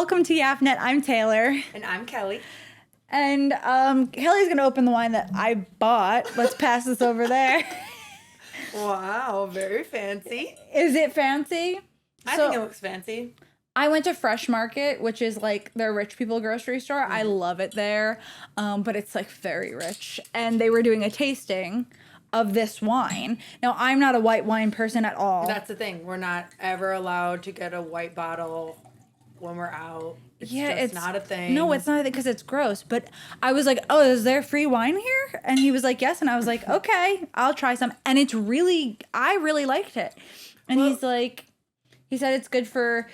welcome to YapNet. I'm Taylor. And I'm Kelly. And Kelly's going to open the wine that I bought. Let's pass this over there. Wow, very fancy. Is it fancy? I think it looks fancy. I went to Fresh Market, which is like their rich people grocery store. I love it there, but it's like very rich. And they were doing a tasting of this wine. Now, I'm not a white wine person at all. That's the thing. We're not ever allowed to get a white bottle when we're out. It's not a thing. No, it's not because it's gross. But I was like, oh, is there free wine here? And he was like, yes. And I was like, okay, I'll try some. And I really liked it. And he said it's good for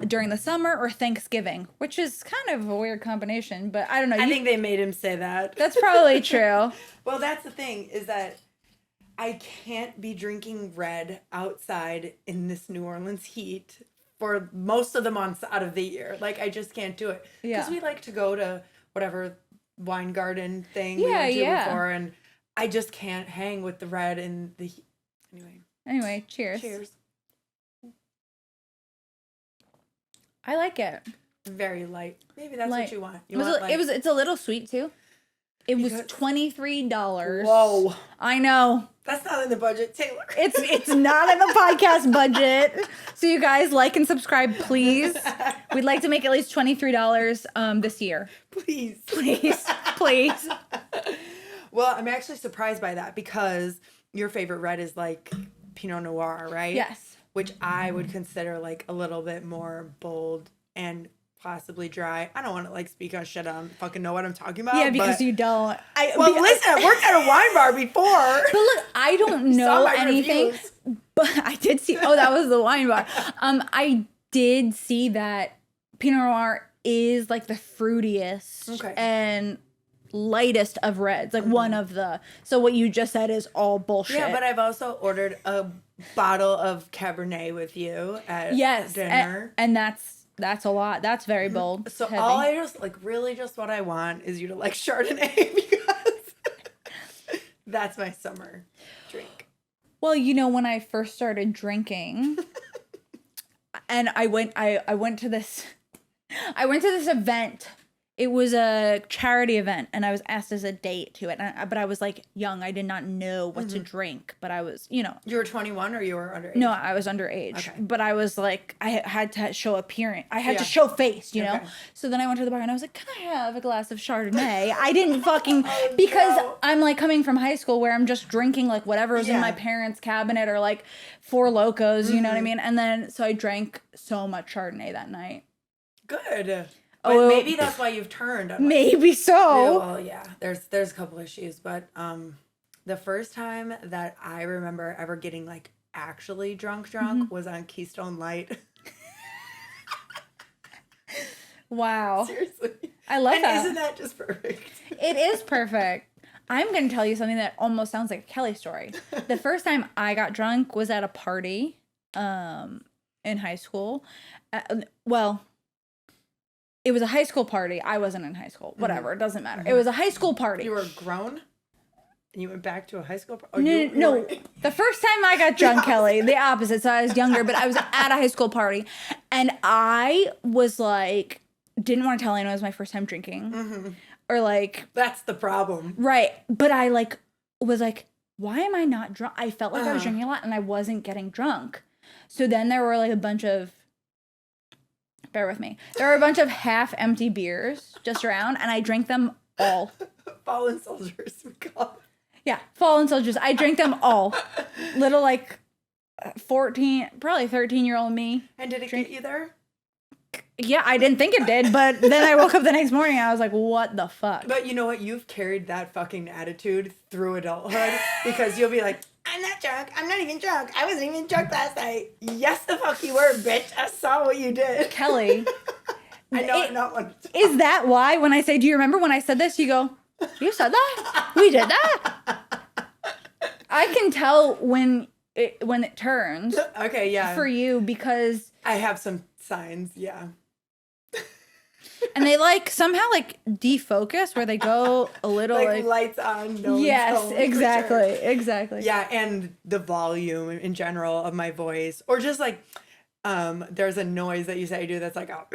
during the summer or Thanksgiving, which is kind of a weird combination. But I don't know. I think they made him say that. That's probably true. Well, that's the thing is that I can't be drinking red outside in this New Orleans heat for most of the months out of the year. Like, I just can't do it. Because we like to go to whatever wine garden thing we went to before, and I just can't hang with the red and the heat. Anyway, cheers. Cheers. I like it. Very light. Maybe that's what you want. It's a little sweet too. It was $23. Whoa. I know. That's not in the budget, Taylor. It's not in the podcast budget. So you guys like and subscribe, please. We'd like to make at least $23 this year. Please. Please. Well, I'm actually surprised by that because your favorite red is like Pinot Noir, right? Yes. Which I would consider like a little bit more bold and possibly dry. I don't want to like speak on shit. I don't fucking know what I'm talking about. Yeah, because you don't. Listen, I worked at a wine bar before. But look, I don't know anything. Reviews. But I did see. Oh, that was the wine bar. I did see that Pinot Noir is like the fruitiest and lightest of reds. Like one of the. So what you just said is all bullshit. Yeah, but I've also ordered a bottle of Cabernet with you at dinner. And that's a lot. That's very bold. So heavy. all I just really what I want is you to like Chardonnay because that's my summer drink. Well, when I first started drinking, and I went to this event. It was a charity event, and I was asked as a date to it. But I was like young. I did not know what to drink. But I was, You were 21 or you were underage? No, I was underage. Okay. But I was like, I had to show appearance. I had to show face, you know? Okay. So then I went to the bar, and I was like, can I have a glass of Chardonnay? I didn't fucking... because I'm like coming from high school where I'm just drinking like whatever was in my parents' cabinet or like Four Locos, you know what I mean? And then, so I drank so much Chardonnay that night. Good. But maybe that's why you've turned. Maybe so. Yeah, well, yeah. There's a couple issues, but the first time that I remember ever getting like actually drunk was on Keystone Light. Wow. Seriously. I love that. Isn't that just perfect? It is perfect. I'm going to tell you something that almost sounds like a Kelly story. The first time I got drunk was at a party in high school. It was a high school party. I wasn't in high school. Whatever. It doesn't matter. It was a high school party. You were grown? And you went back to a high school party? No. The first time I got drunk, Kelly, the opposite. So I was younger, but I was at a high school party. And I was like, didn't want to tell anyone it was my first time drinking. Or like... That's the problem. Right. But I like was like, why am I not drunk? I felt like I was drinking a lot and I wasn't getting drunk. So then there were like a bunch of... Bear with me. There were a bunch of half-empty beers just around, and I drank them all. Fallen soldiers, we call them. Yeah, fallen soldiers. I drank them all. Little, like, 14, probably 13-year-old me. And did it get you there? Yeah, I didn't think it did, but then I woke up the next morning, and I was like, what the fuck? But you know what? You've carried that fucking attitude through adulthood, because you'll be like, I'm not drunk. I'm not even drunk. I wasn't even drunk last night. Yes, the fuck you were, bitch. I saw what you did. Kelly. I know I'm not one. Is that why when I say, do you remember when I said this? You go, you said that? We did that? I can tell when it turns. Okay, yeah. For you because... I have some signs, yeah. And they like somehow like defocus where they go a little like lights on. No yes, exactly. Yeah, and the volume in general of my voice, or just like there's a noise that you say do that's like a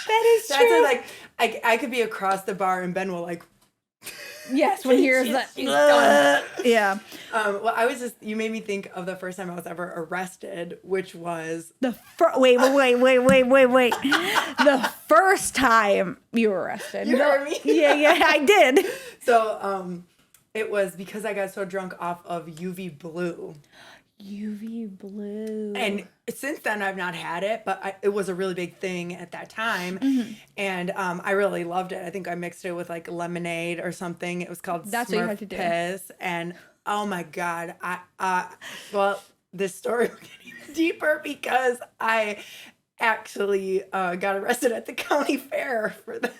That is that's true. a, like I could be across the bar and Ben will like yes, when he hears that. she's done. Yeah. Well, you made me think of the first time I was ever arrested, which was Wait. The first time you were arrested. You heard me? Yeah, I did. So, it was because I got so drunk off of UV Blue. UV Blue. And since then, I've not had it, but it was a really big thing at that time. Mm-hmm. And I really loved it. I think I mixed it with like lemonade or something. It was called That's what you had to do. Piss. And oh my God. Well, this story will get even deeper because I actually got arrested at the county fair for that.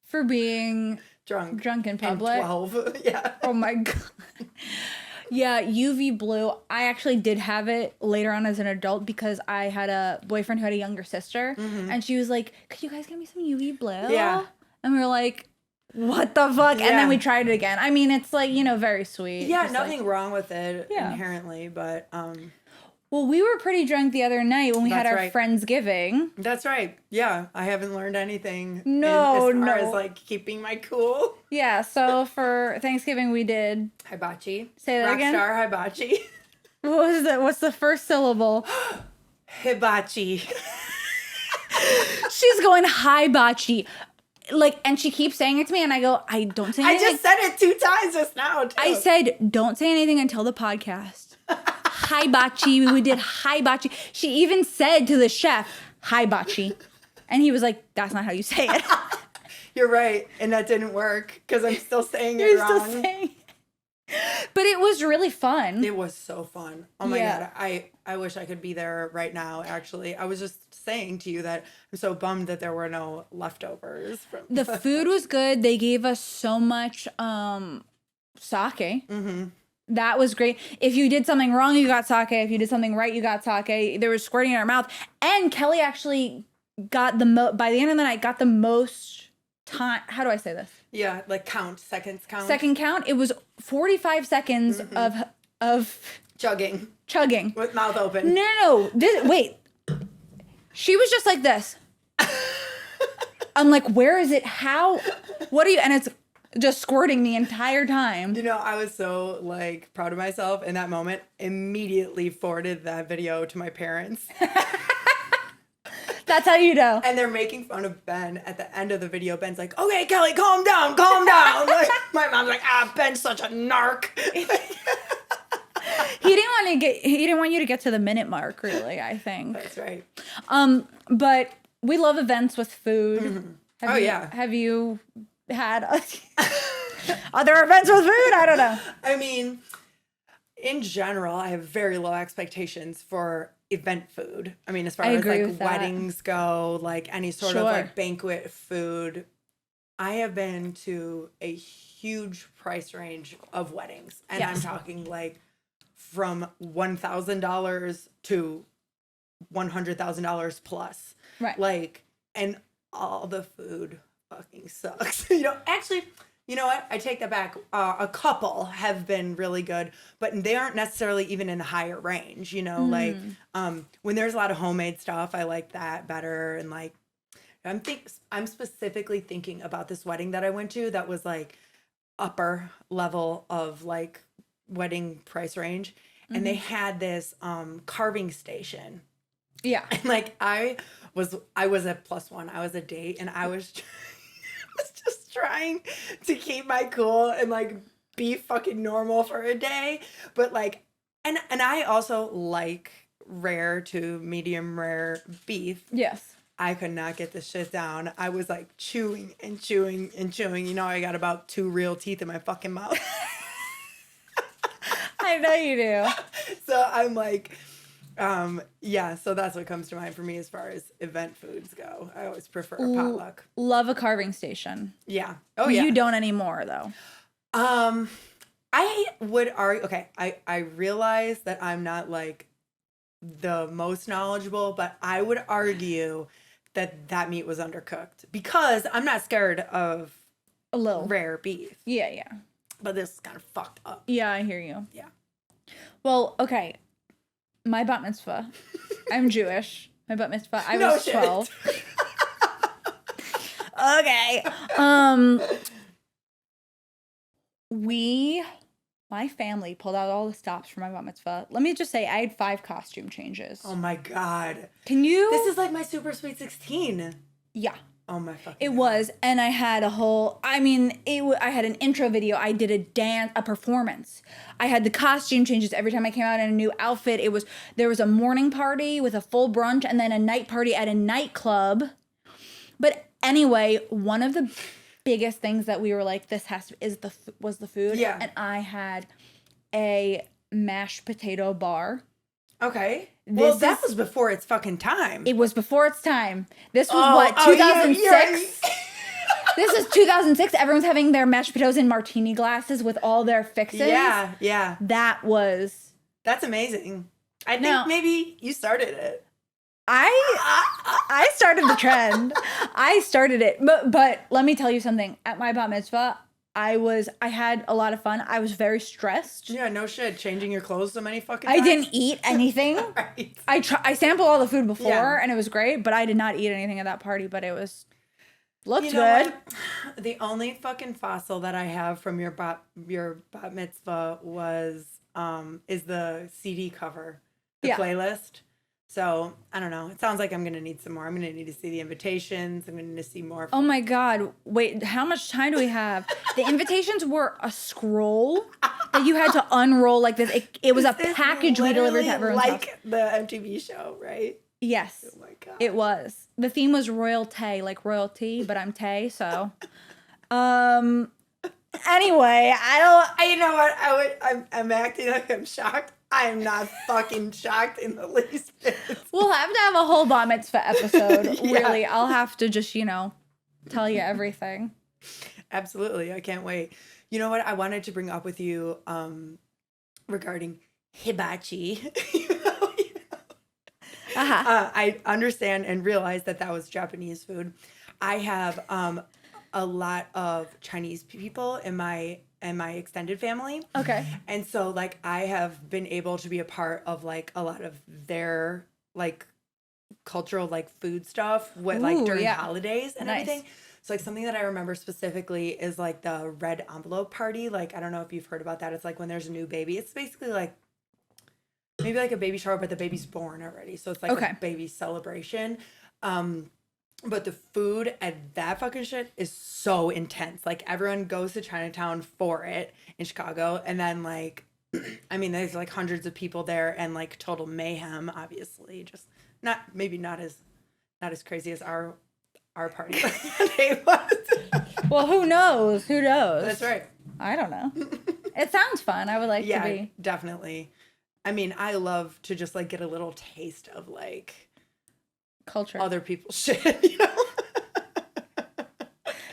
For being Drunk in public. 12. Yeah. Oh my God. Yeah, UV Blue. I actually did have it later on as an adult because I had a boyfriend who had a younger sister. Mm-hmm. And she was like, could you guys get me some UV Blue? Yeah. And we were like, what the fuck? Yeah. And then we tried it again. I mean, it's like, very sweet. Yeah, Just nothing wrong with it inherently, but well, we were pretty drunk the other night when we had our right. Friendsgiving. That's right. Yeah, I haven't learned anything as far as like keeping my cool. Yeah, so for Thanksgiving we did Hibachi. Say that again? Rockstar hibachi. What was that? What's the first syllable? Hibachi. She's going hibachi. Like, and she keeps saying it to me, and I go, I don't say anything. I just said it 2 times just now, too. I said, don't say anything until the podcast. Hibachi. We did hibachi. She even said to the chef, hibachi. And he was like, that's not how you say it. You're right. And that didn't work because I'm still saying it You're wrong. still saying But it was really fun. It was so fun. Oh my God. I wish I could be there right now, actually. I was just saying to you that I'm so bummed that there were no leftovers. The food was good. They gave us so much sake. Mm-hmm. That was great. If you did something wrong, you got sake. If you did something right, you got sake. There was squirting in our mouth. And Kelly actually got by the end of the night, got the most time. How do I say this? Yeah, like seconds count. Second count. It was 45 seconds of chugging with mouth open. No. Wait. She was just like this. I'm like, where is it? How? What are you? And it's just squirting the entire time. I was so like proud of myself in that moment. Immediately forwarded that video to my parents. That's how you know. And they're making fun of Ben at the end of the video. Ben's like, okay, Kelly, calm down. Like, my mom's like, Ben's such a narc. He didn't want you to get to the minute mark, really, I think. That's right. But we love events with food. Mm-hmm. Have you had other events with food? I don't know. I mean, in general, I have very low expectations for event food. I mean, as far as like weddings go, like any sort of like banquet food. I have been to a huge price range of weddings. And I'm talking like from $1,000 to $100,000 plus. Right. Like, and all the food fucking sucks. Actually, you know what? I take that back. A couple have been really good, but they aren't necessarily even in the higher range, like when there's a lot of homemade stuff, I like that better. And like, I'm specifically thinking about this wedding that I went to that was like upper level of like wedding price range. And they had this carving station. Yeah. And like I was a +1. I was a date and I was just trying to keep my cool and like be fucking normal for a day. But like and I also like rare to medium rare beef. Yes. I could not get this shit down. I was like chewing and chewing and chewing. I got about 2 real teeth in my fucking mouth. I know you do. So I'm like, so that's what comes to mind for me as far as event foods go. I always prefer a potluck. Love a carving station. Yeah. Oh, yeah. You don't anymore, though. I would argue, okay, I realize that I'm not like the most knowledgeable, but I would argue that meat was undercooked because I'm not scared of a little rare beef. Yeah. But this is kind of fucked up. Yeah, I hear you. Yeah. Well, okay. My bat mitzvah. I'm Jewish. My bat mitzvah. I No was shit. 12. Okay. My family pulled out all the stops for my bat mitzvah. Let me just say, I had 5 costume changes. Oh my God. Can you? This is like my super sweet 16. Yeah. Oh my fucking It God. was, and I had a whole, I had an intro video. I did a performance. I had the costume changes every time I came out in a new outfit. There was a morning party with a full brunch and then a night party at a nightclub. But anyway, one of the biggest things that we were like, was the food. Yeah. And I had a mashed potato bar. Okay. Well, that was before its fucking time. It was before its time. This was 2006? This is 2006. Everyone's having their mashed potatoes in martini glasses with all their fixins. Yeah. That's amazing. I think maybe you started it. I started the trend. I started it. But let me tell you something. At my bat mitzvah, I had a lot of fun. I was very stressed. Yeah, no shit. Changing your clothes so many fucking times. I didn't eat anything. Right. I sampled all the food before and it was great, but I did not eat anything at that party, but it looked good. What? The only fucking fossil that I have from your bat mitzvah is the CD cover, the playlist. So, I don't know. It sounds like I'm going to need some more. I'm going to need to see the invitations. I'm going to need to see more. Oh my God. Wait, how much time do we have? The invitations were a scroll that you had to unroll like this. It was a package we delivered to everyone's house. Like the MTV show, right? Yes. Oh my God. It was. The theme was royalty, like royalty, but I'm Tay, so. Anyway, you know what? I'm acting like I'm shocked. I am not fucking shocked in the least bit. We'll have to have a whole bar mitzvah episode. Really, I'll have to just, tell you everything. Absolutely. I can't wait. You know what I wanted to bring up with you regarding hibachi. I understand and realize that was Japanese food. I have a lot of Chinese people in my extended family. Okay. And so like I have been able to be a part of like a lot of their like cultural like food stuff with like during holidays and everything. So like something that I remember specifically is like the red envelope party. Like I don't know if you've heard about that. It's like when there's a new baby. It's basically like maybe like a baby shower, but the baby's born already. So it's like a baby celebration. But the food at that fucking shit is so intense. Like everyone goes to Chinatown for it in Chicago. And then like, I mean, there's like hundreds of people there and like total mayhem, obviously. Just not as crazy as our party was. Well, who knows? That's right. I don't know. It sounds fun. I would like to be. Yeah, definitely. I mean, I love to just like get a little taste of like culture, other people's shit, you know?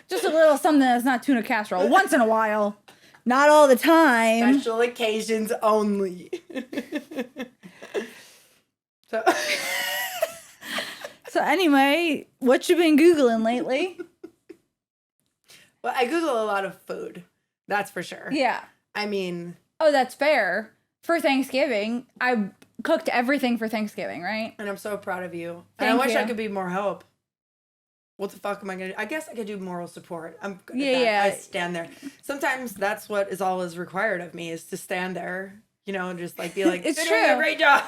Just a little something that's not tuna casserole once in a while, not all the time. Special occasions only. So anyway, what you been Googling lately? Well, I Google a lot of food. That's for sure. Yeah. I mean... Oh, that's fair. For Thanksgiving, I cooked everything for Thanksgiving, right? And I'm so proud of you. Thank and I wish you. I could be more help. What the fuck am I going to do? I guess I could do moral support. I'm good at that. Yeah. I stand there. Sometimes that's what is all is required of me is to stand there, you know, and just like be like, it's you're true. doing a great job.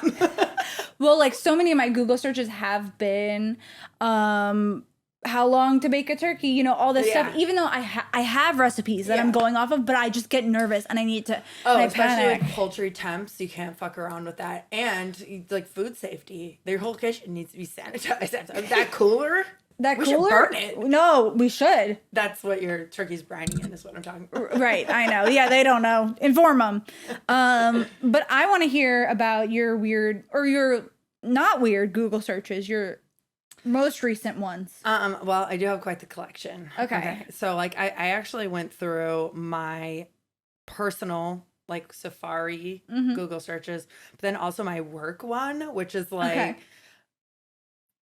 Well, like so many of my Google searches have been how long to bake a turkey, you know, all this stuff. Even though I have recipes that I'm going off of, but I just get nervous and I need to. Oh, and especially panic. with poultry temps, you can't fuck around with that. And like food safety, their whole kitchen needs to be sanitized. That cooler. We should burn it. No, we should. That's what your turkey's brining in, is what I'm talking about. Right, I know. Yeah, they don't know. Inform them. But I want to hear about your weird, or your not weird Google searches, your most recent ones. Well, I do have quite the collection. Okay. So, like, I actually went through my personal, like, Safari Google searches, but then also my work one, which is like...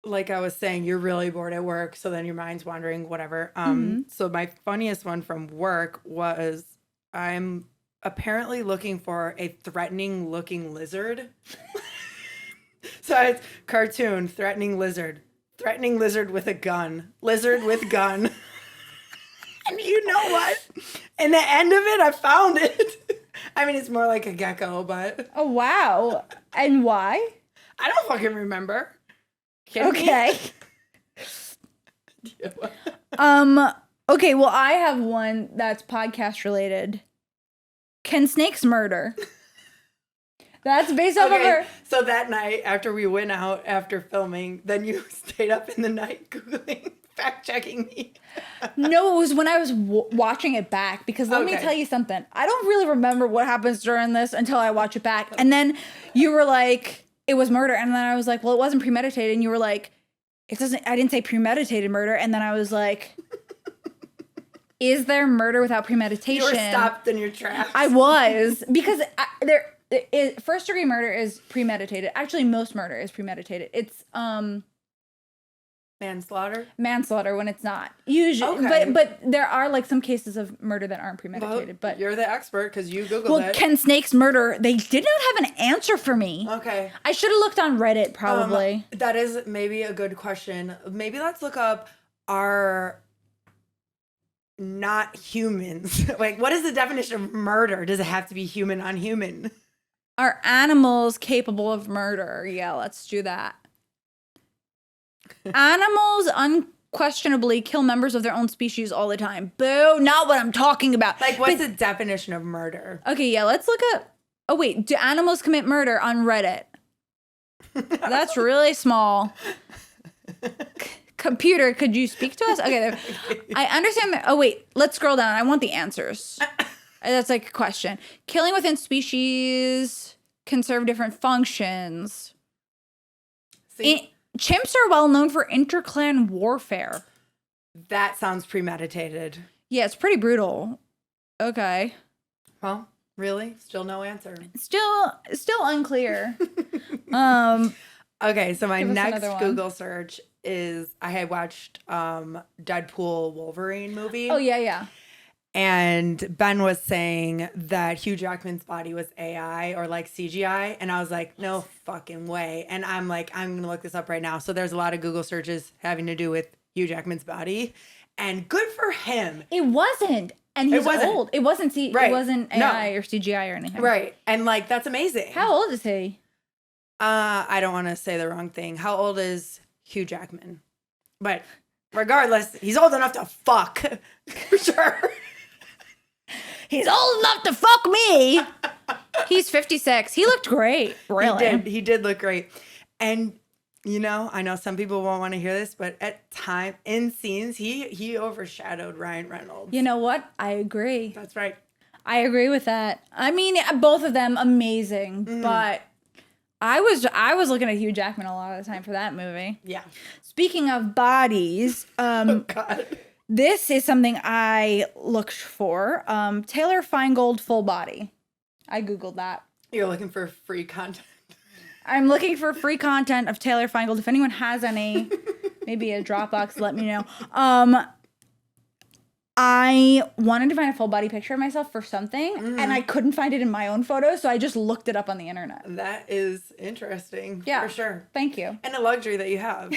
Like I was saying, you're really bored at work, so then your mind's wandering, whatever. So my funniest one from work was I'm apparently looking for a threatening looking lizard. So it's cartoon, threatening lizard with a gun, lizard with gun. And you know what? In the end of it, I found it. I mean, it's more like a gecko, but. Oh, wow. And why? I don't fucking remember. Okay. Okay, well, I have one that's podcast related. Can snakes murder? That's based off of her. So that night after we went out after filming, then you stayed up in the night Googling, fact checking me. No, it was when I was watching it back, because let me tell you something. I don't really remember what happens during this until I watch it back. And then you were like, it was murder. And then I was like, well, it wasn't premeditated. And you were like, I didn't say premeditated murder. And then I was like, is there murder without premeditation? You were stopped in your tracks. I was, because first degree murder is premeditated. Actually, most murder is premeditated. It's manslaughter when it's not usually. Okay. But there are like some cases of murder that aren't premeditated. But you're the expert because you Googled it. Can snakes murder? They did not have an answer for me. Okay. I should have looked on Reddit probably. That is maybe a good question. Maybe let's look up our not humans. Like, what is the definition of murder? Does it have to be human on human? Are animals capable of murder? Yeah, let's do that. Animals unquestionably kill members of their own species all the time. Boo, not what I'm talking about. Like, what's the definition of murder? Okay, yeah, let's look up. Oh, wait, do animals commit murder on Reddit? That's really small. Computer, could you speak to us? Okay, there. I understand that. Oh, wait, let's scroll down. I want the answers. That's like a question. Killing within species can serve different functions. Chimps are well known for interclan warfare. That sounds premeditated. Yeah, it's pretty brutal. Okay. Well, really? Still no answer. Still unclear. Okay, so my next Google search is I had watched Deadpool Wolverine movie. Oh, yeah. And Ben was saying that Hugh Jackman's body was AI or like CGI. And I was like, no fucking way. And I'm like, I'm going to look this up right now. So there's a lot of Google searches having to do with Hugh Jackman's body. And good for him. It wasn't. And he's old. It wasn't right. It wasn't AI or CGI or anything. Right. And like, that's amazing. How old is he? I don't want to say the wrong thing. How old is Hugh Jackman? But regardless, he's old enough to fuck. For sure. He's old enough to fuck me. He's 56. He looked great. Really. He did look great. And, you know, I know some people won't want to hear this, but at time in scenes, he overshadowed Ryan Reynolds. You know what? I agree. That's right. I agree with that. I mean, both of them amazing, but I was looking at Hugh Jackman a lot of the time for that movie. Yeah. Speaking of bodies, oh God. This is something I looked for. Taylor Feingold full body. I Googled that. You're looking for free content. I'm looking for free content of Taylor Feingold. If anyone has any, maybe a Dropbox, let me know. I wanted to find a full body picture of myself for something, and I couldn't find it in my own photos, so I just looked it up on the internet. That is interesting. Yeah. For sure. Thank you. And a luxury that you have.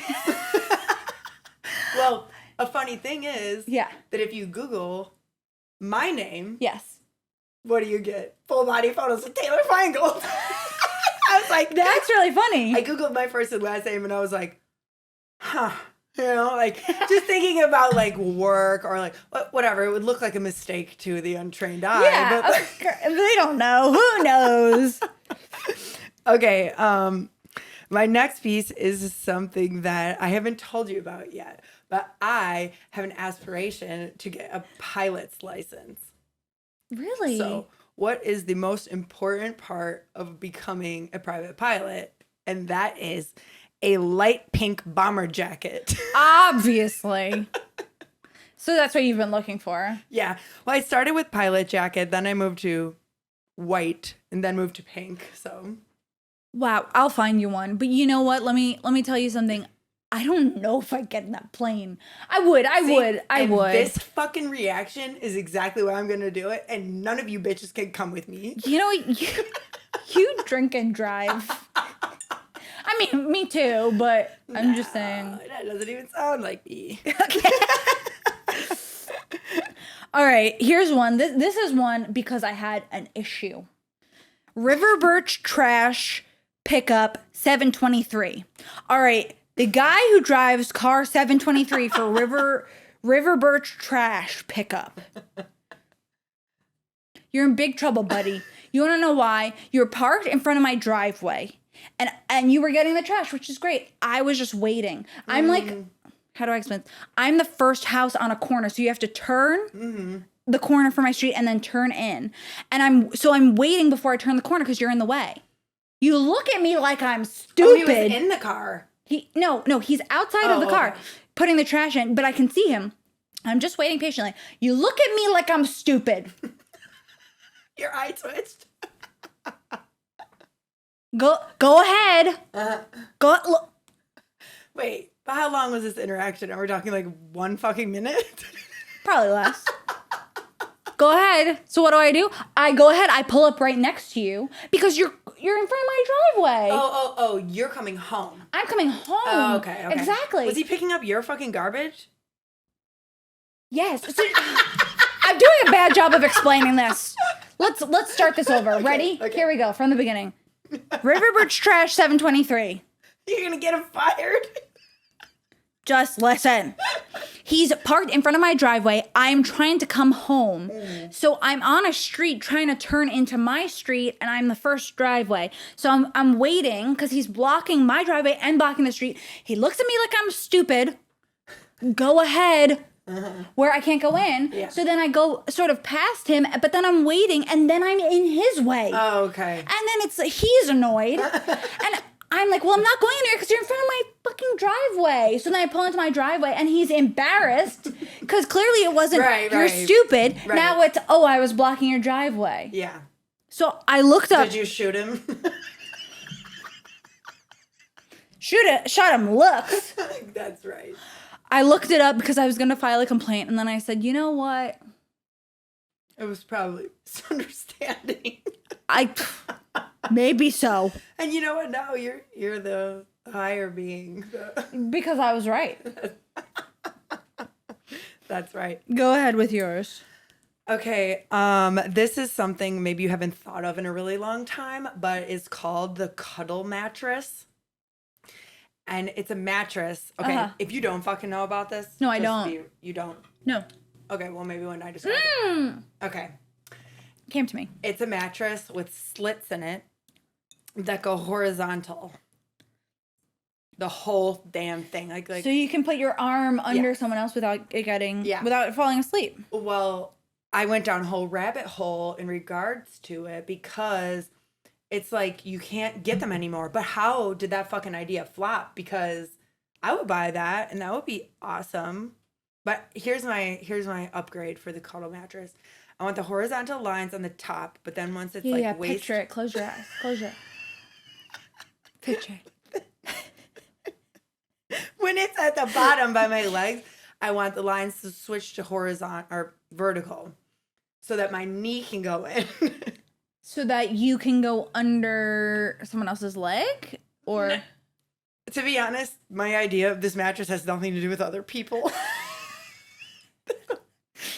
Well, a funny thing is that if you Google my name, yes, what do you get? Full body photos of Taylor Feingold. I was like, that's really funny. I Googled my first and last name and I was like, huh. You know, like just thinking about like work or like whatever, it would look like a mistake to the untrained eye. Yeah, but they don't know. Who knows? Okay, my next piece is something that I haven't told you about yet, but I have an aspiration to get a pilot's license. Really? So, what is the most important part of becoming a private pilot? And that is a light pink bomber jacket. Obviously. So that's what you've been looking for. Yeah. Well, I started with pilot jacket, then I moved to white, and then moved to pink. So, wow, I'll find you one. But you know what? Let me tell you something. I don't know if I'd get in that plane. I would. This fucking reaction is exactly why I'm going to do it. And none of you bitches can come with me. You know, you drink and drive. I mean, me too, but I'm just saying. That doesn't even sound like me. Okay. All right, here's one. This is one because I had an issue. River Birch trash pickup 723. All right, the guy who drives car 723 for River Birch trash pickup. You're in big trouble, buddy. You want to know why? You're parked in front of my driveway. And you were getting the trash, which is great. I was just waiting. I'm like, how do I explain this? I'm the first house on a corner, so you have to turn the corner for my street and then turn in. And I'm waiting before I turn the corner because you're in the way. You look at me like I'm stupid. Oh, he was in the car. No, he's outside of the car putting the trash in, but I can see him. I'm just waiting patiently. You look at me like I'm stupid. Your eye twitched. Go ahead. Go look. Wait, but how long was this interaction? Are we talking like 1 fucking minute? Probably less. Go ahead. So what do? I go ahead. I pull up right next to you because you're in front of my driveway. Oh, you're coming home. I'm coming home. Oh, okay. Exactly. Was he picking up your fucking garbage? Yes. So, I'm doing a bad job of explaining this. Let's start this over. Okay, ready? Okay. Here we go from the beginning. River Birch trash 723. You're gonna get him fired. Just listen. He's parked in front of my driveway. I'm trying to come home. So I'm on a street trying to turn into my street, and I'm the first driveway. So I'm waiting because he's blocking my driveway and blocking the street. He looks at me like I'm stupid. Go ahead. Where I can't go in. Yeah. So then I go sort of past him, but then I'm waiting, and then I'm in his way. Oh, okay. And then he's annoyed. And I'm like, well, I'm not going in there because you're in front of my fucking driveway. So then I pull into my driveway, and he's embarrassed because clearly it wasn't, you're stupid. Right. Now it's, I was blocking your driveway. Yeah. So I looked up. Did you shoot him? Shot him looks. That's right. I looked it up because I was going to file a complaint, and then I said, you know what? It was probably misunderstanding. Maybe so. And you know what? Now you're the higher being. Because I was right. That's right. Go ahead with yours. Okay. This is something maybe you haven't thought of in a really long time, but it's called the cuddle mattress. And it's a mattress. Okay, if you don't fucking know about this. No, I don't. You don't? No. Okay, well, maybe when I describe it. Okay. Came to me. It's a mattress with slits in it that go horizontal. The whole damn thing. Like so you can put your arm under someone else without it without falling asleep. Well, I went down a whole rabbit hole in regards to it because it's like you can't get them anymore. But how did that fucking idea flop? Because I would buy that and that would be awesome. But here's my upgrade for the cuddle mattress. I want the horizontal lines on the top, but then once it's waist. Picture it. Close your eyes. Close your eyes. Picture it. When it's at the bottom by my legs, I want the lines to switch to horizontal or vertical so that my knee can go in. So that you can go under someone else's leg? Or? To be honest, my idea of this mattress has nothing to do with other people.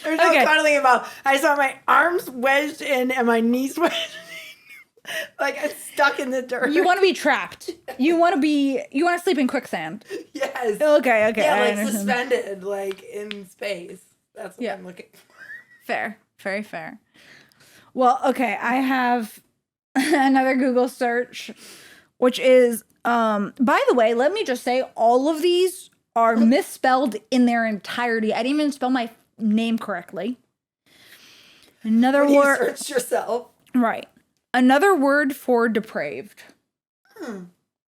There's no cuddling about. I just want my arms wedged in and my knees wedged in. Like I'm stuck in the dirt. You want to be trapped. You want to sleep in quicksand. Yes. Okay. Yeah, like suspended, like in space. That's what I'm looking for. Fair. Very fair. Well, okay, I have another Google search, which is, by the way, let me just say, all of these are misspelled in their entirety. I didn't even spell my name correctly. Another word. You searched yourself. Right. Another word for depraved.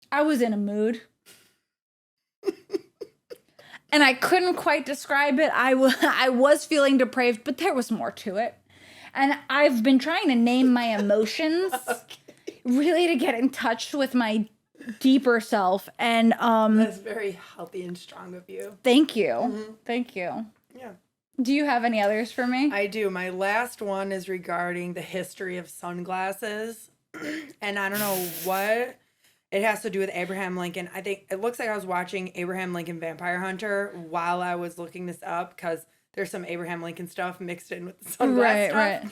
I was in a mood. And I couldn't quite describe it. I was feeling depraved, but there was more to it. And I've been trying to name my emotions really to get in touch with my deeper self. And that's very healthy and strong of you. Thank you. Thank you. Yeah. Do you have any others for me? I do. My last one is regarding the history of sunglasses. And I don't know what it has to do with Abraham Lincoln. I think it looks like I was watching Abraham Lincoln Vampire Hunter while I was looking this up because there's some Abraham Lincoln stuff mixed in with the sunglass stuff. Right.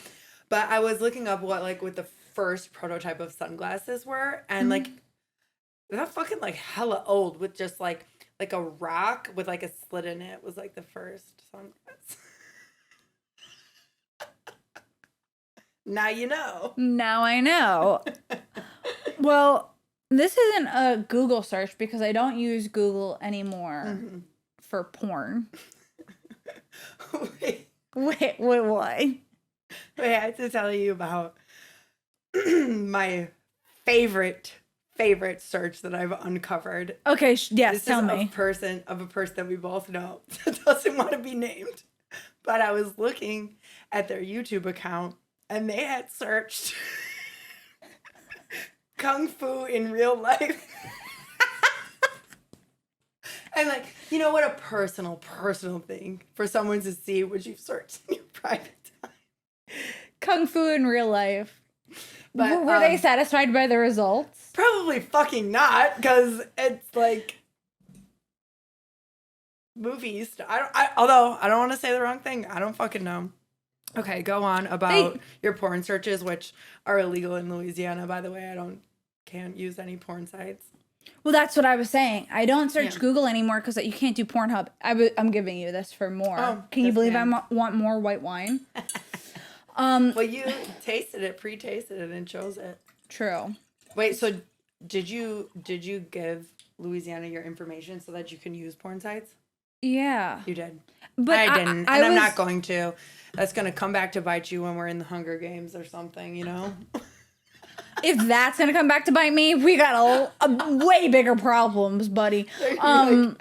But I was looking up what the first prototype of sunglasses were, and like they're fucking like hella old with just like a rock with like a slit in it was like the first sunglasses. Now you know. Now I know. Well, this isn't a Google search because I don't use Google anymore for porn. Wait, what? Wait, I have to tell you about my favorite search that I've uncovered. Okay, yes, this tell is me. Of a person that we both know that doesn't want to be named. But I was looking at their YouTube account and they had searched Kung Fu in real life. And like, you know what, a personal thing for someone to see what you've searched in your private time. Kung Fu in real life. But, were they satisfied by the results? Probably fucking not, because it's like movies. Although I don't want to say the wrong thing. I don't fucking know. Okay, go on about your porn searches, which are illegal in Louisiana, by the way. Can't use any porn sites. Well, that's what I was saying. I don't search Google anymore because you can't do Pornhub. I'm giving you this for more. Oh, can you believe I want more white wine? Well, you pre-tasted it and chose it. True. Wait, so did you give Louisiana your information so that you can use porn sites? Yeah. You did. But I didn't. I'm not going to. That's going to come back to bite you when we're in the Hunger Games or something, you know? If that's going to come back to bite me, we got a way bigger problems, buddy. But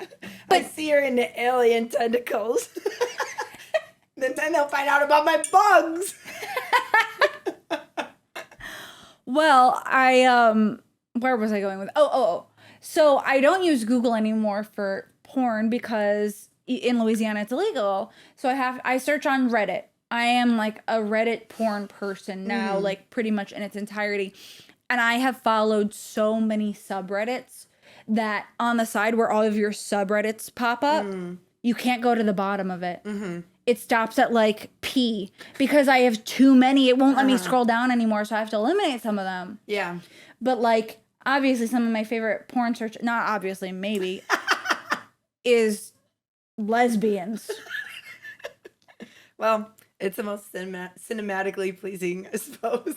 I see her in the alien tentacles. Then they'll find out about my bugs. Well, where was I going with? Oh. So I don't use Google anymore for porn because in Louisiana it's illegal. So I search on Reddit. I am like a Reddit porn person now, like pretty much in its entirety. And I have followed so many subreddits that on the side where all of your subreddits pop up, you can't go to the bottom of it. It stops at like P because I have too many. It won't let me scroll down anymore, so I have to eliminate some of them. Yeah. But like, obviously some of my favorite porn search, not obviously, maybe, is lesbians. Well, it's the most cinematically pleasing, I suppose.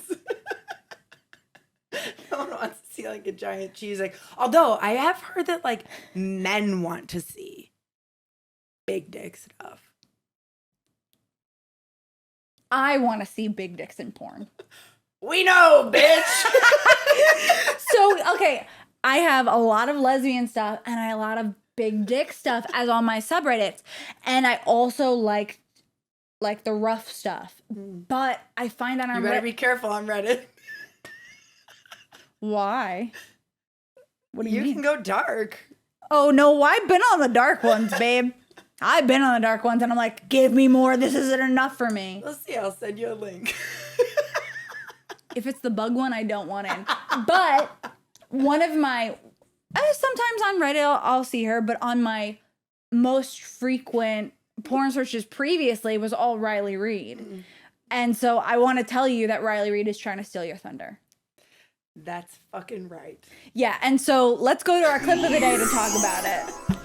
No one wants to see like a giant cheese. Like, although I have heard that like men want to see big dick stuff. I want to see big dicks in porn. We know, bitch. So, okay, I have a lot of lesbian stuff and I have a lot of big dick stuff as on my subreddits. And I also like the rough stuff. But I find that on Reddit. You better be careful on Reddit. Why? What do you mean? You can go dark. Oh, no, I've been on the dark ones, babe. I've been on the dark ones and I'm like, give me more. This isn't enough for me. Let's see. I'll send you a link. If it's the bug one, I don't want in. But one of my, sometimes on Reddit, I'll see her, but on my most frequent porn searches previously was all Riley Reid. And so I want to tell you that Riley Reid is trying to steal your thunder. That's fucking right. Yeah, and so let's go to our clip of the day to talk about it.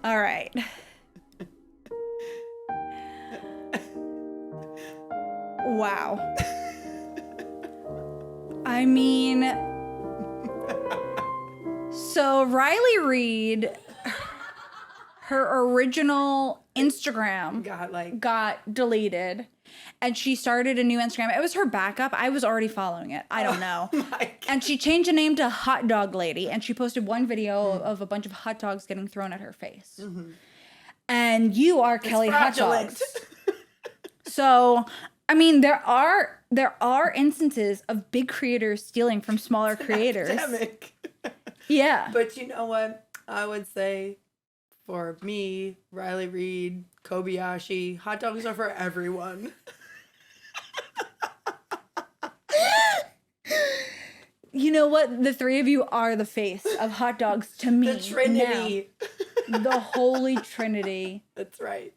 All right. Wow. I mean, so Riley Reid, her original Instagram got deleted. And she started a new Instagram. It was her backup. I was already following it. I don't know. And she changed the name to Hotdog Lady. And she posted one video of a bunch of hot dogs getting thrown at her face. And you are Kelly Hot Dogs. So, I mean, there are instances of big creators stealing from smaller creators. Epidemic. Yeah. But you know what? I would say for me, Riley Reid, Kobayashi, hot dogs are for everyone. You know what? The three of you are the face of hot dogs to me. The Trinity. Now. The Holy Trinity. That's right.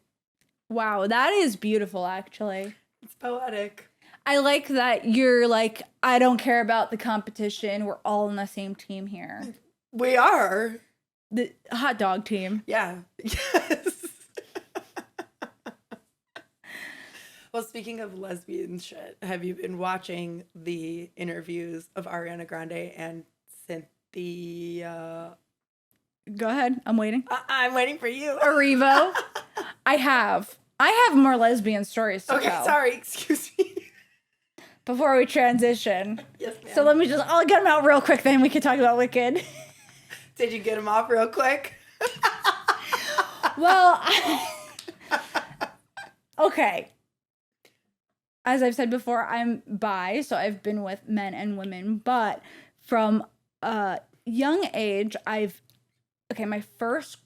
Wow, that is beautiful, actually. It's poetic. I like that you're like, I don't care about the competition. We're all on the same team here. We are. The hot dog team. Yeah. Yes. Well, speaking of lesbian shit, have you been watching the interviews of Ariana Grande and Cynthia? Go ahead. I'm waiting. I'm waiting for you. Arrivo. I have more lesbian stories to tell. Sorry. Excuse me. Before we transition. Yes, ma'am. So I'll get them out real quick, then we can talk about Wicked. Did you get them off real quick? Well, okay. As I've said before, I'm bi, so I've been with men and women, but from a young age, my first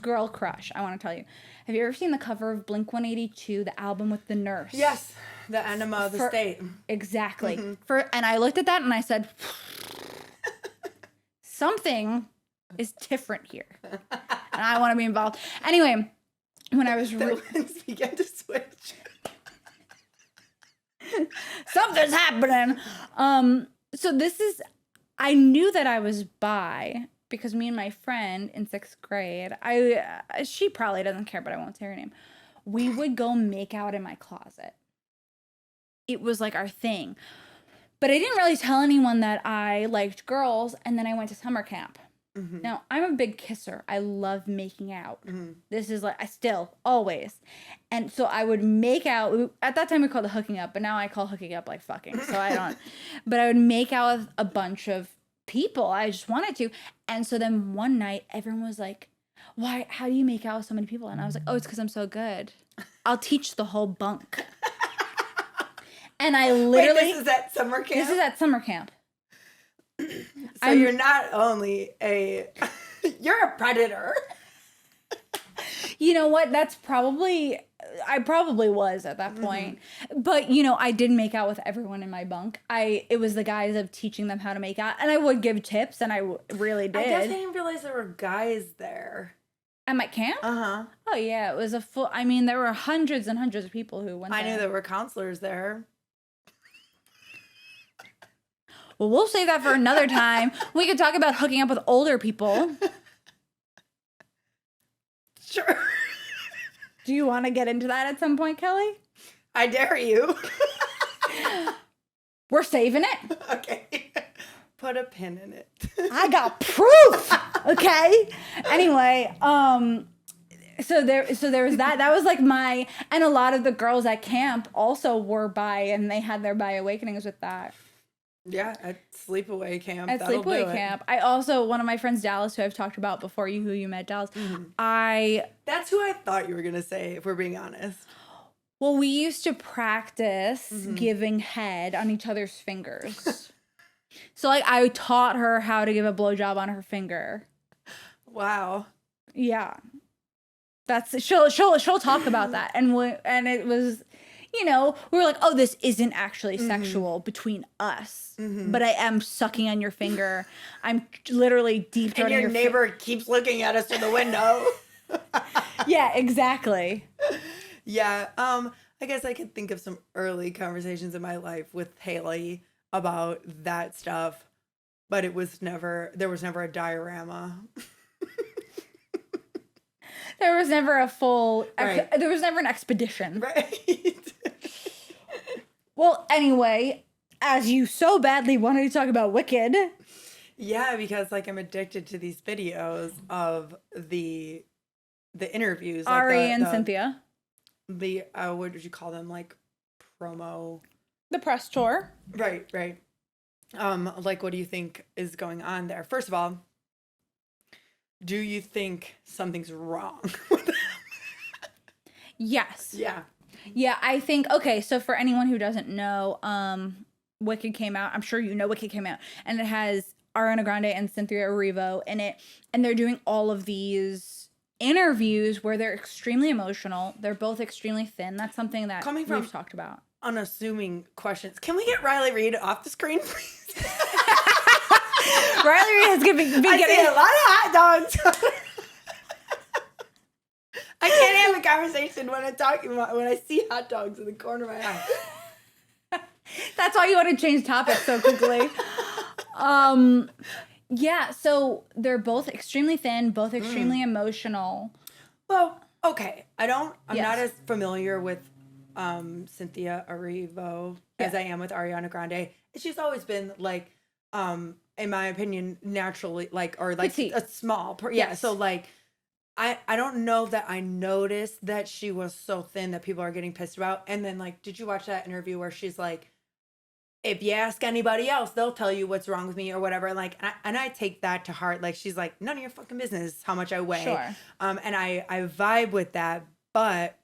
girl crush, I want to tell you. Have you ever seen the cover of Blink-182, the album with the nurse? Yes, the enema of the state. Exactly. Mm-hmm. And I looked at that and I said, something is different here. And I want to be involved. Anyway, when I was... The winds began to switch. Something's happening. So I knew that I was bi because me and my friend in 6th grade, she probably doesn't care, but I won't say her name. We would go make out in my closet. It was like our thing. But I didn't really tell anyone that I liked girls, and then I went to summer camp. Mm-hmm. Now, I'm a big kisser. I love making out. Mm-hmm. This is like, I still, always. And so I would make out, at that time we called it hooking up, but now I call hooking up like fucking, so I don't. But I would make out with a bunch of people. I just wanted to. And so then one night, everyone was like, how do you make out with so many people? And I was like, oh, it's because I'm so good. I'll teach the whole bunk. And I literally... Wait, this is at summer camp? This is at summer camp. So you're not only you're a predator. You know what? I probably was at that point. Mm-hmm. But, I did make out with everyone in my bunk. It was the guys of teaching them how to make out. And I would give tips, and I really did. I guess I didn't realize there were guys there. At my camp? Uh-huh. Oh, yeah. It was there were hundreds and hundreds of people who went there. I knew there were counselors there. Well, we'll save that for another time. We could talk about hooking up with older people. Sure. Do you want to get into that at some point, Kelly? I dare you. We're saving it. Okay. Put a pin in it. I got proof. Okay. Anyway, so there was that. That was like and a lot of the girls at camp also were bi, and they had their bi awakenings with that. Yeah, at sleepaway camp. At sleepaway camp. I also, one of my friends, Dallas, who I've talked about before, who you met, Dallas. Mm-hmm. That's who I thought you were going to say, if we're being honest. Well, we used to practice giving head on each other's fingers. So, I taught her how to give a blowjob on her finger. Wow. Yeah. She'll talk about that. And it was... we were like, oh, this isn't actually sexual between us, but I am sucking on your finger. I'm literally deep throating your neighbor keeps looking at us through the window. Yeah, exactly. Yeah, I guess I could think of some early conversations in my life with Haley about that stuff, but there was never a diorama. There was never a full, right. There was never an expedition. Right. Well, anyway, as you so badly wanted to talk about Wicked. Yeah, because I'm addicted to these videos of the interviews. Ari and Cynthia. The, what did you call them? Promo. The press tour. Right. What do you think is going on there? First of all, do you think something's wrong with them? Yes. Yeah. Yeah, I think, okay, so for anyone who doesn't know, Wicked came out. I'm sure you know Wicked came out. And it has Ariana Grande and Cynthia Erivo in it, and they're doing all of these interviews where they're extremely emotional. They're both extremely thin. That's something that we've talked about. Unassuming questions. Can we get Riley Reid off the screen, please? Riley Reid has been I getting see a lot of hot dogs. I can't have a conversation when I see hot dogs in the corner of my eye. That's why you want to change topics so quickly. Yeah, so they're both extremely thin, both extremely emotional. Well, okay. I'm not as familiar with Cynthia Erivo as I am with Ariana Grande. She's always been like, in my opinion, naturally petite. A small yes. So like I don't know that I noticed that she was so thin that people are getting pissed about. And then like, did you watch that interview where she's like, if you ask anybody else, they'll tell you what's wrong with me or whatever. And like, and I take that to heart. Like, she's like, none of your fucking business how much I weigh. Sure. And I vibe with that. But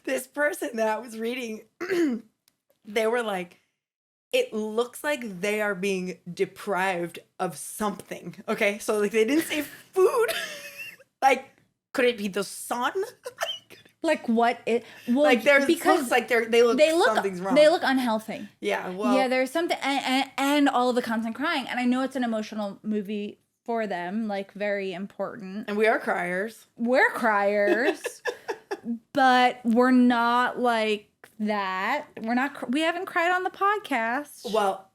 this person that I was reading, they were like, it looks like they are being deprived of something. Okay. So like, they didn't say food. Like, could it be the sun? Like what it well like there's because looks like they look something's wrong. They look unhealthy. Yeah, well, yeah, there's something and all of the constant crying. And I know it's an emotional movie for them, like very important. And we are criers. We're criers, but we're not like that. We haven't cried on the podcast. Well,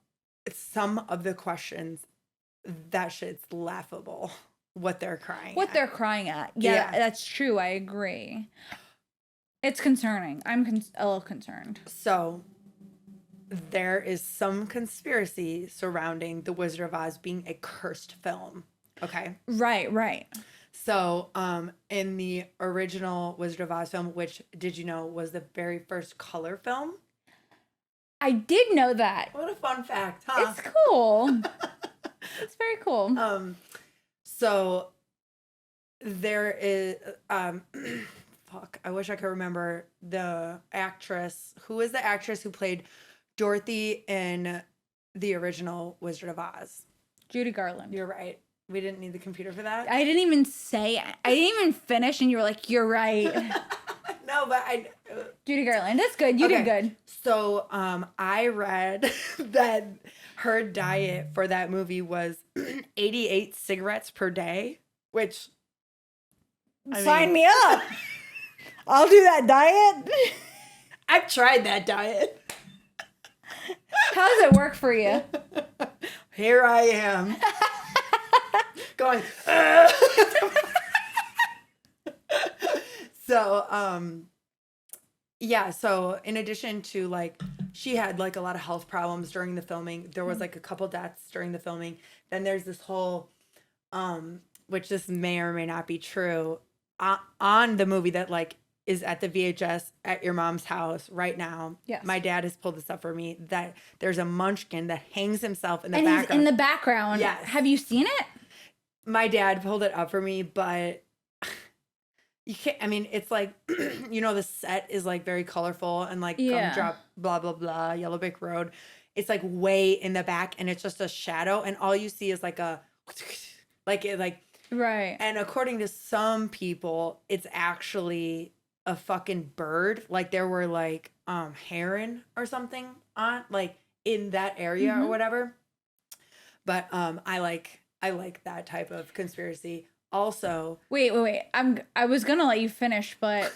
some of the questions, that shit's laughable. What they're crying at. Yeah, that's true. I agree. It's concerning. I'm a little concerned. So, there is some conspiracy surrounding The Wizard of Oz being a cursed film. Okay? Right. So, in the original Wizard of Oz film, which, did you know, was the very first color film? I did know that. What a fun fact, huh? It's cool. It's very cool. So, there is... fuck, I wish I could remember the actress. Who is the actress who played Dorothy in the original Wizard of Oz? Judy Garland. You're right. We didn't need the computer for that. I didn't even finish, and you were like, "You're right." No, but Judy Garland. That's good. You did good. So, I read that her diet for that movie was 88 cigarettes per day, which sign me up. I'll do that diet. I've tried that diet. How does it work for you? Here I am. Going. So, yeah. So in addition to like, she had like a lot of health problems during the filming. There was like a couple deaths during the filming. Then there's this whole, which this may or may not be true, on the movie that like is at the VHS at your mom's house right now. Yes. My dad has pulled this up for me, that there's a munchkin that hangs himself in the and background. He's in the background. Yes. Have you seen it? My dad pulled it up for me, but you can't, I mean, it's like, you know, the set is like very colorful and like gumdrop, blah, blah, blah, Yellow Brick Road. It's like way in the back and it's just a shadow. And all you see is like right. And according to some people, it's actually a fucking bird. Like there were like heron or something on like in that area or whatever. But I like that type of conspiracy. Also, wait. I was gonna let you finish, but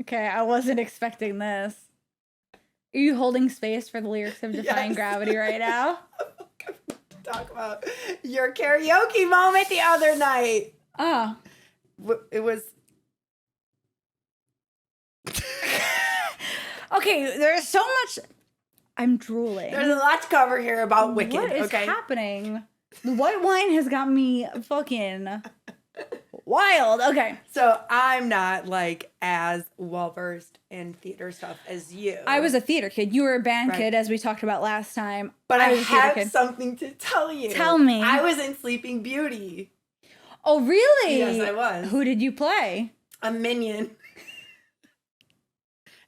okay, I wasn't expecting this. Are you holding space for the lyrics of Defying Gravity right now? Talk about your karaoke moment the other night. Oh, it was. Okay, there's so much. I'm drooling. There's a lot to cover here about Wicked. What is happening? The white wine has got me fucking wild. Okay. So I'm not like as well versed in theater stuff as you. I was a theater kid. You were a band kid, as we talked about last time. But I have something to tell you. Tell me. I was in Sleeping Beauty. Oh, really? Yes, I was. Who did you play? A minion.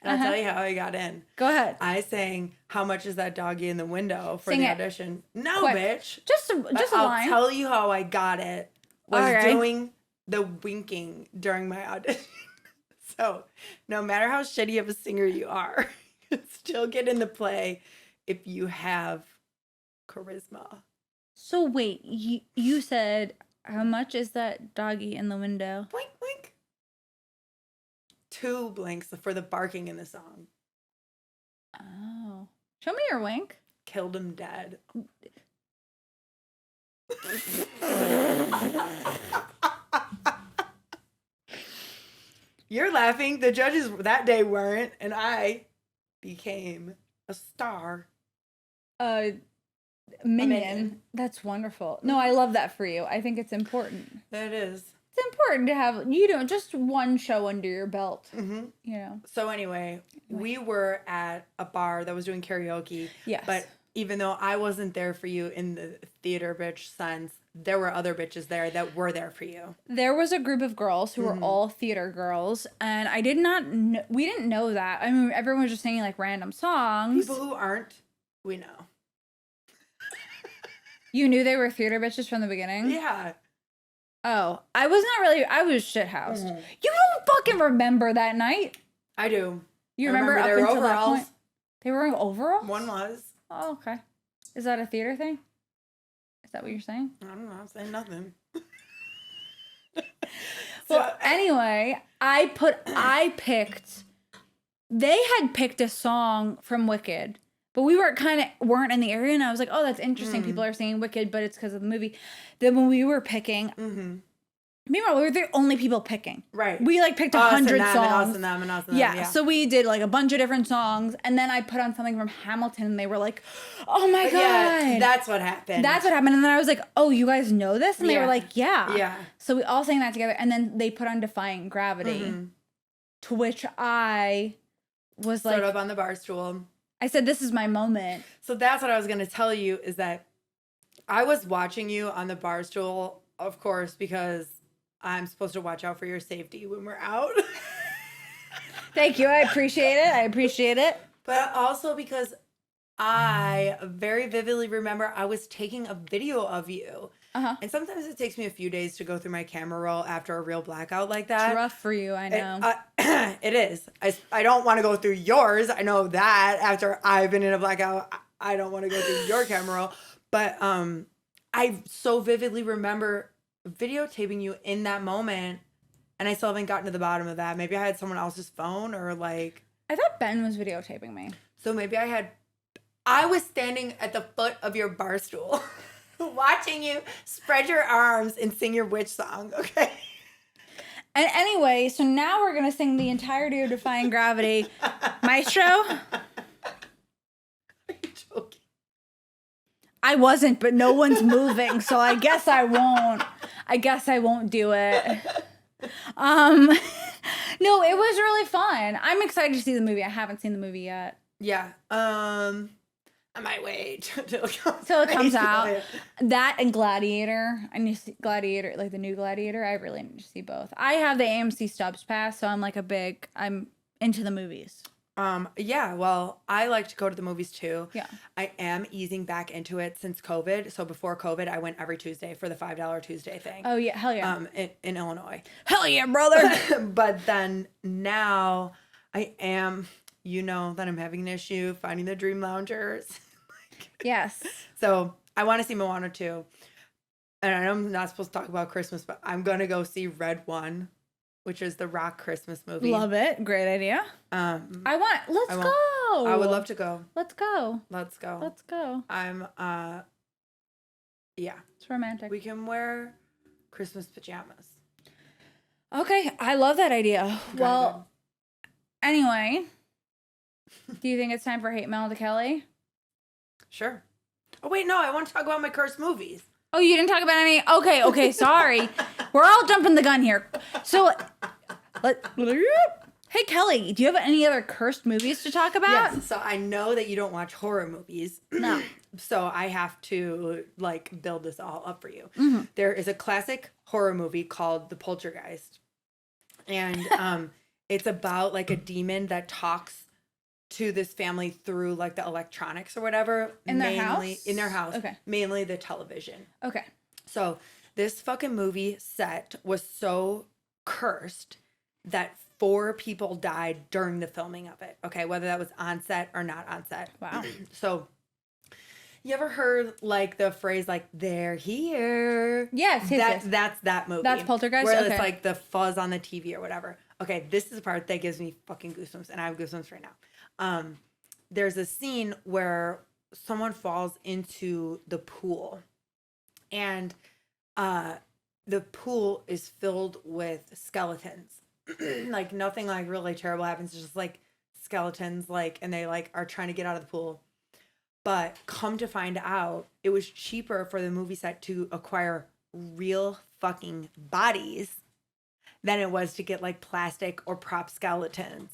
And I'll tell you how I got in. Go ahead. I sang "How Much Is That Doggy in the Window" for Sing the it. audition. No, Quick. bitch. Just a line. I'll tell you how I got it. Was All right. doing the winking during my audition. So, no matter how shitty of a singer you are, you can still get in the play if you have charisma. So wait, you said, how much is that doggy in the window? Blink, blink. 2 blinks for the barking in the song. Oh. Show me your wink. Killed him dead. You're laughing. The judges that day weren't, and I became a star. Minion. That's wonderful. No, I love that for you. I think it's important. That is. It's important to have, just one show under your belt. Mm-hmm. So anyway, we were at a bar that was doing karaoke. Yes. But even though I wasn't there for you in the theater bitch sense, there were other bitches there that were there for you. There was a group of girls who were all theater girls, and I did not know, we didn't know that. I mean, everyone was just singing like random songs. People who aren't, we know. You knew they were theater bitches from the beginning? Yeah. Oh, I was shithoused. You don't fucking remember that night? I do. You remember up until that point? They were wearing overalls? One was. Oh, okay. Is that a theater thing? Is that what you're saying? I don't know. I'm saying nothing. Well, anyway, they had picked a song from Wicked, but we weren't in the area, and I was like, oh, that's interesting. People are singing Wicked, but it's because of the movie. Then when we were picking, meanwhile, we were the only people picking. Right. We picked 100 songs. And us and them and us and them. Yeah, so we did a bunch of different songs, and then I put on something from Hamilton, and they were like, oh my God. Yeah, that's what happened. That's what happened. And then I was like, oh, you guys know this? And they were like, yeah. Yeah. So we all sang that together, and then they put on Defying Gravity, to which I was stood up on the bar stool. I said, this is my moment. So that's what I was going to tell you, is that I was watching you on the bar stool, of course, because I'm supposed to watch out for your safety when we're out. Thank you. I appreciate it. But also because I very vividly remember I was taking a video of you. And sometimes it takes me a few days to go through my camera roll after a real blackout like that. It's rough for you, I know. It is. I don't want to go through yours. I know that after I've been in a blackout, I don't want to go through your camera roll. But I so vividly remember videotaping you in that moment, and I still haven't gotten to the bottom of that. Maybe I had someone else's phone, or I thought Ben was videotaping me. So maybe I was standing at the foot of your bar stool watching you spread your arms and sing your witch song, okay? And anyway, so now we're going to sing the entirety of Defying Gravity. Maestro? Are you joking? I wasn't, but no one's moving, so I guess I won't. Do it. No, it was really fun. I'm excited to see the movie. I haven't seen the movie yet. Yeah. I might wait till it comes out. That and Gladiator. I need to see Gladiator, the new Gladiator. I really need to see both. I have the AMC Stubs pass, so I'm I'm into the movies. Yeah, well, I like to go to the movies too. Yeah. I am easing back into it since COVID. So before COVID, I went every Tuesday for the $5 Tuesday thing. Oh yeah, hell yeah. In Illinois. Hell yeah, brother. But then now I am, that I'm having an issue finding the Dream Loungers. Yes. So I want to see Moana 2. And I know I'm not supposed to talk about Christmas, but I'm going to go see Red 1, which is the Rock Christmas movie. Love it. Great idea. Let's go. I would love to go. Let's go. I'm, yeah. It's romantic. We can wear Christmas pajamas. Okay. I love that idea. Well, anyway, do you think it's time for Hate Mail to Kelly? Sure. Oh, wait, no. I want to talk about my cursed movies. Oh, you didn't talk about any? Okay, sorry. We're all jumping the gun here. So, hey, Kelly, do you have any other cursed movies to talk about? Yes, so I know that you don't watch horror movies. No. So I have to, build this all up for you. Mm-hmm. There is a classic horror movie called The Poltergeist. And It's about like a demon that talks to this family through like the electronics or whatever. In their house? In their house. Okay. Mainly the television. Okay. So this fucking movie set was so cursed that 4 people died during the filming of it. Okay, whether that was on set or not on set. Wow. So you ever heard like the phrase like "they're here"? Yes. That's that movie. That's Poltergeist? Where Okay. it's like the fuzz on the TV or whatever. Okay, this is the part that gives me fucking goosebumps, and I have goosebumps right now. There's a scene where someone falls into the pool, and the pool is filled with skeletons. Like nothing like really terrible happens. It's just like skeletons, like, and they like are trying to get out of the pool. But come to find out, it was cheaper for the movie set to acquire real fucking bodies than it was to get like plastic or prop skeletons.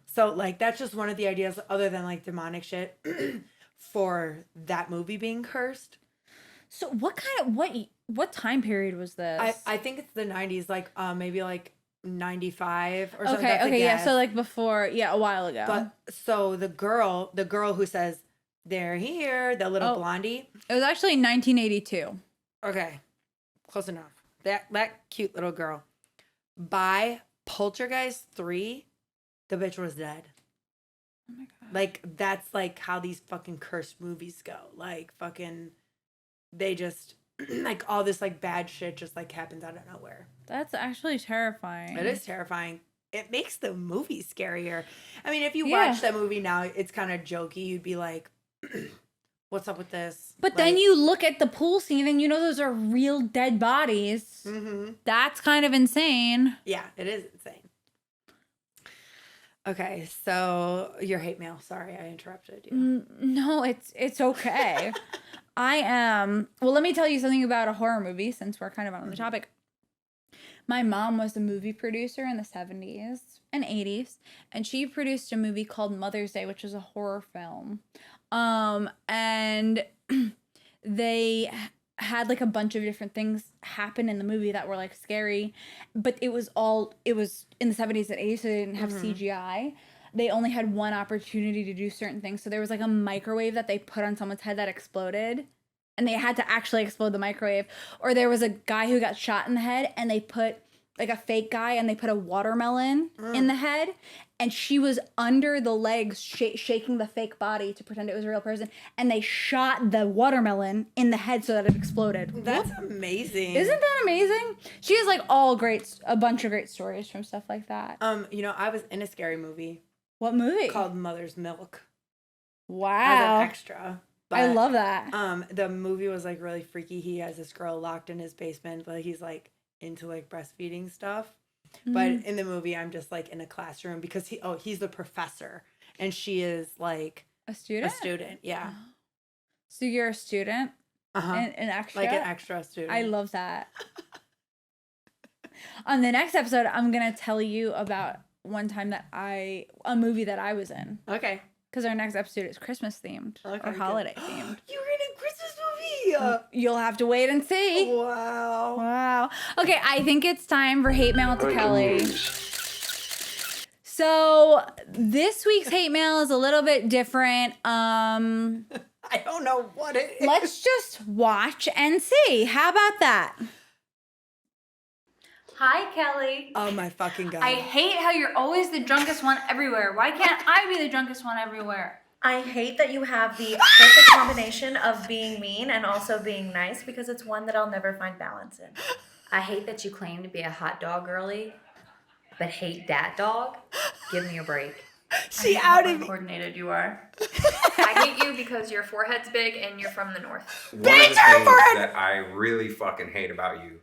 So like that's just one of the ideas other than like demonic shit for that movie being cursed. So what time period was this? I think it's the 90s, like maybe like 95 or something. Okay, yeah. So like before, a while ago. But so the girl who says they're here, the little blondie. It was actually 1982. Okay, close enough. That cute little girl. By Poltergeist 3, the bitch was dead. Oh my god. Like that's like how these fucking cursed movies go. Like fucking, they just like all this like bad shit just like happens out of nowhere. That's actually terrifying. It is terrifying. It makes the movie scarier. I mean, if you watch that movie now, it's kind of jokey. You'd be like, what's up with this? But then you look at the pool scene and you know those are real dead bodies. Mm-hmm. That's kind of insane. Yeah, it is insane. Okay, so your hate mail. Sorry, I interrupted you. No, it's okay. Well, let me tell you something about a horror movie since we're kind of on the topic. My mom was a movie producer in the 70s and 80s, and she produced a movie called Mother's Day, which is a horror film. And they had like a bunch of different things happen in the movie that were like scary, but it was in the 70s and 80s, so they didn't have CGI. They only had one opportunity to do certain things. So there was like a microwave that they put on someone's head that exploded, and they had to actually explode the microwave. Or there was a guy who got shot in the head, and they put like a fake guy, and they put a watermelon in the head, and she was under the legs shaking the fake body to pretend it was a real person, and they shot the watermelon in the head so that it exploded. That's amazing. Isn't that amazing? She has like a bunch of great stories from stuff like that. I was in a scary movie. What movie? Called Mother's Milk. Wow. As an extra. But, I love that. The movie was like really freaky. He has this girl locked in his basement, but he's like into like breastfeeding stuff. But in the movie, I'm just like in a classroom because he's the professor and she is like a student. Yeah. So you're a student. An extra. Like an extra student. I love that. On the next episode, I'm gonna tell you about one time a movie that I was in. Okay. Because our next episode is Christmas themed or holiday themed. You were in a Christmas movie. You'll have to wait and see. Wow. Okay, I think it's time for hate mail to Kelly. So this week's hate mail is a little bit different. I don't know what it is. Let's just watch and see. How about that? Hi, Kelly. Oh my fucking God. I hate how you're always the drunkest one everywhere. Why can't I be the drunkest one everywhere? I hate that you have the perfect combination of being mean and also being nice because it's one that I'll never find balance in. I hate that you claim to be a hot dog girly, but hate dat dog. Give me a break. She outed me. Coordinated you are. I hate you because your forehead's big and you're from the north. One of the things that I really fucking hate about you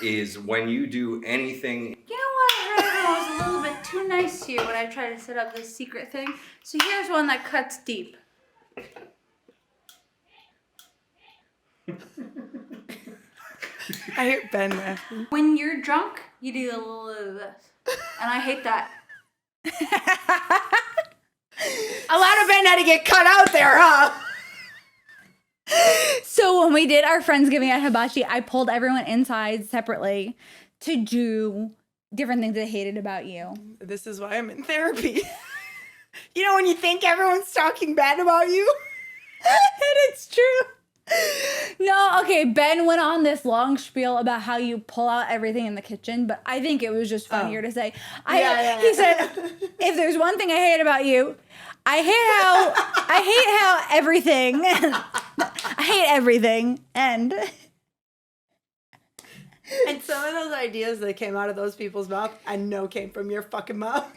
is when you do anything. You know what? I heard I was a little bit too nice to you when I tried to set up this secret thing. So here's one that cuts deep. I hear Ben laughing. When you're drunk, you do a little of this. And I hate that. A lot of Ben had to get cut out there, huh? So when we did our Friendsgiving at Hibachi, I pulled everyone inside separately to do different things I hated about you. This is why I'm in therapy. You know, when you think everyone's talking bad about you, And it's true. No, okay, Ben went on this long spiel about how you pull out everything in the kitchen, but I think it was just funnier to say. He said, if there's one thing I hate about you, I hate how everything, I hate everything, and some of those ideas that came out of those people's mouth, I know came from your fucking mouth.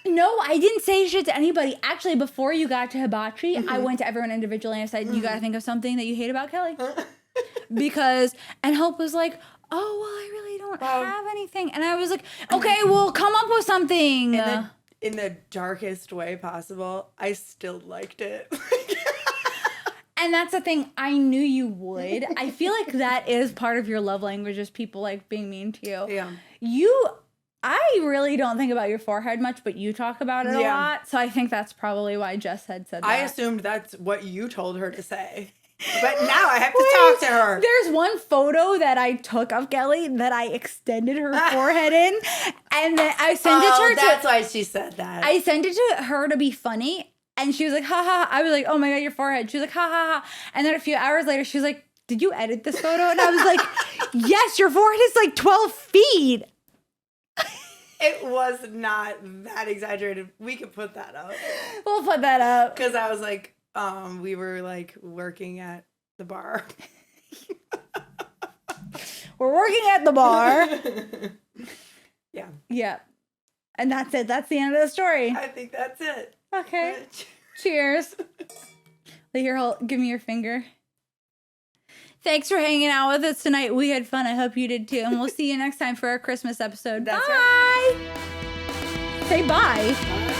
no, I didn't say shit to anybody. Actually, before you got to hibachi, I went to everyone individually and I said, you gotta think of something that you hate about Kelly. And Hope was like, oh, well, I really don't have anything. And I was like, okay, well, come up with something. In the darkest way possible, I still liked it. And that's the thing, I knew you would. I feel like that is part of your love language, is people like being mean to you. Yeah. I really don't think about your forehead much, but you talk about it a lot. So I think that's probably why Jess had said that. I assumed that's what you told her to say. But now I have to talk to her. There's one photo that I took of Kelly that I extended her forehead in. And then I sent it to her. That's why she said that. I sent it to her to be funny. And she was like, ha ha. I was like, oh my God, your forehead. She was like, ha ha ha. And then a few hours later, she was like, did you edit this photo? And I was like, yes, your forehead is like 12 feet. It was not that exaggerated. We could put that up. We'll put that up. Because I was like, we were like working at the bar. We're working at the bar. Yeah. Yeah. And that's it. That's the end of the story. I think that's it. Okay. Cheers. Here, give me your finger. Thanks for hanging out with us tonight. We had fun. I hope you did too. And we'll see you next time for our Christmas episode. That's bye. Right. Say bye. Bye.